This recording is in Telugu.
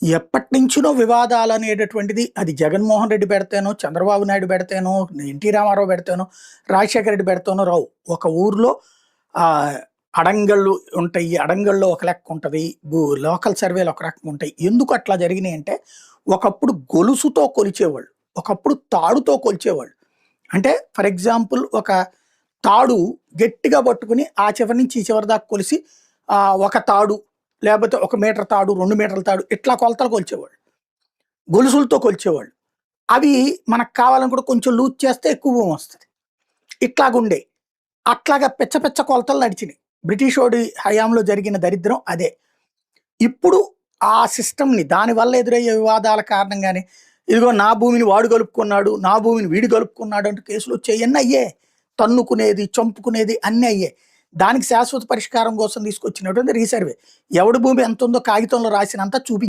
ఎప్పటినుంచో వివాదాలనేటటువంటిది అది జగన్మోహన్ రెడ్డి పెడితేనో, చంద్రబాబు నాయుడు పెడితేనో, ఎన్టీ రామారావు పెడితేనో, రాజశేఖర రెడ్డి పెడితేనో రావు. ఒక ఊర్లో అడంగళ్ళు ఉంటాయి. అడంగల్లో ఒక లెక్క ఉంటది. లోకల్ సర్వేలు ఒక రకంగా ఉంటాయి. ఎందుకు అట్లా జరిగినాయంటే, ఒకప్పుడు గొలుసుతో కొలిచేవాళ్ళు. ఒకప్పుడు తాడుతో కొలిచేవాళ్ళు. అంటే ఫర్ ఎగ్జాంపుల్ ఒక తాడు గట్టిగా పట్టుకుని ఆ చివరి నుంచి ఈ చివరి దాకా కొలిసి ఒక తాడు లేకపోతే 1 మీటర్ తాడు, 2 మీటర్ల తాడు ఇట్లా కొలతలు కొలిచేవాళ్ళు. గొలుసులతో కొలిచేవాళ్ళు. అవి మనకు కావాలని కూడా కొంచెం లూజ్ చేస్తే ఎక్కువ భూమి వస్తది. ఇట్లాగుండే. అట్లాగా పిచ్చ పిచ్చ కొలతలు నడిచినాయి. బ్రిటిషోడి హయాంలో జరిగిన దరిద్రం అదే. ఇప్పుడు ఆ సిస్టమ్‌ని దానివల్ల ఎదురయ్యే వివాదాల కారణంగానే ఇదిగో నా భూమిని వాడు గలుపుకున్నాడు, నా భూమిని వీడు గలుపుకున్నాడు అంటూ కేసులొచ్చాయి. ఇయన్నీ అయ్యే. తన్నుకునేది, చంపుకునేది అన్నీ అయ్యే. దానికి శాశ్వత పరిష్కారం కోసం తీసుకొచ్చినటువంటి రీసర్వే. ఎవడి భూమి ఎంతుందో కాగితంలో రాసినంత